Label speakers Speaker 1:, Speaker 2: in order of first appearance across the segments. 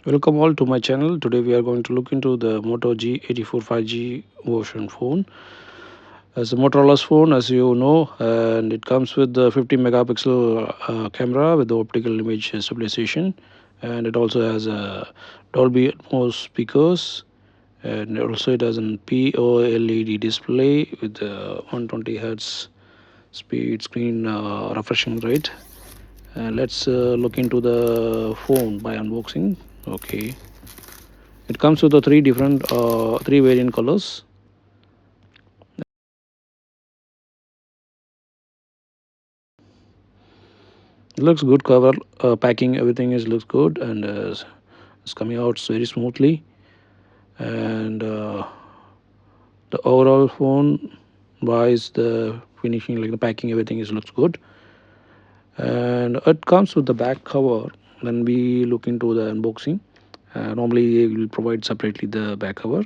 Speaker 1: Welcome all to my channel. Today we are going to look into the Moto G84 5G version phone. As a Motorola's phone, as you know, and it comes with the 50 megapixel camera with the optical image stabilization, and it also has a Dolby Atmos speakers, and also it has an POLED display with 120 hertz speed screen refreshing rate. Let's look into the phone by unboxing. Okay, it comes with the three variant colors. It looks good cover, packing, everything is looks good, and it's coming out very smoothly. And the overall phone wise, the finishing, like the packing, everything is looks good. And it comes with the back cover. When we look into the unboxing, normally we will provide separately the back cover.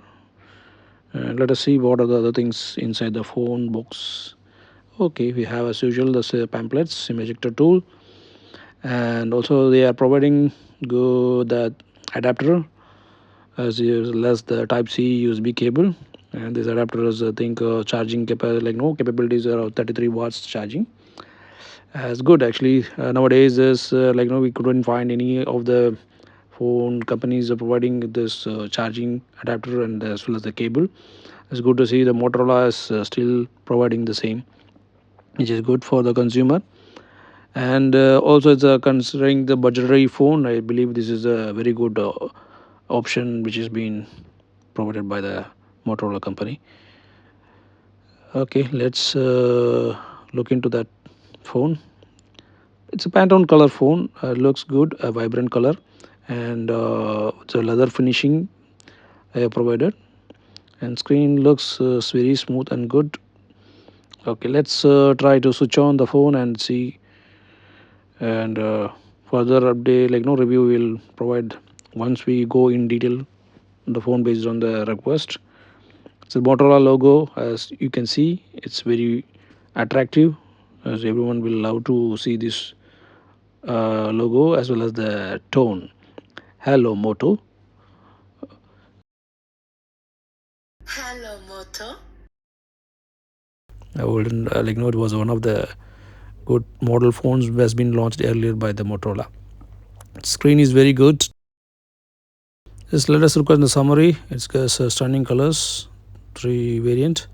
Speaker 1: And let us see what are the other things inside the phone box. Okay, we have as usual the pamphlets, SIM ejector tool, and also they are providing good that adapter as well as the Type C USB cable. And this adapter is, I think, charging like no capabilities are 33 watts charging. As good actually. Nowadays, is like no we couldn't find any of the phone companies are providing this charging adapter and as well as the cable. It's good to see the Motorola is still providing the same, which is good for the consumer. And also it's considering the budgetary phone, I believe this is a very good option which is being provided by the Motorola company. Okay, let's look into that phone. It's a Pantone color phone, looks good, a vibrant color, and it's a leather finishing provided, and screen looks very smooth and good. Okay, let's try to switch on the phone and see. And further update like no review will provide once we go in detail on the phone based on the request. So Motorola logo, as you can see, it's very attractive, as everyone will love to see this logo as well as the tone. Hello Moto.
Speaker 2: Hello, Moto.
Speaker 1: I wouldn't like no, it was one of the good model phones has been launched earlier by the Motorola. Screen is very good. Just let us look at the summary. It's got stunning colors, three variant,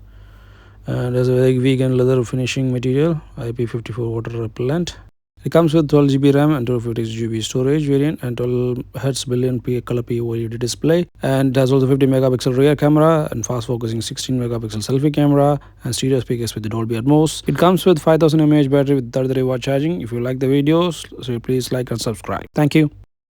Speaker 1: and has a very vegan leather finishing material, IP54 water repellent. It comes with 12 GB RAM and 256 GB storage variant and 12 Hz billion color POLED display, and it has also 50 megapixel rear camera and fast focusing 16 megapixel selfie camera and stereo speakers with the Dolby Atmos. It comes with 5000 mAh battery with 33 watt charging. If you like the videos, so please like and subscribe. Thank you.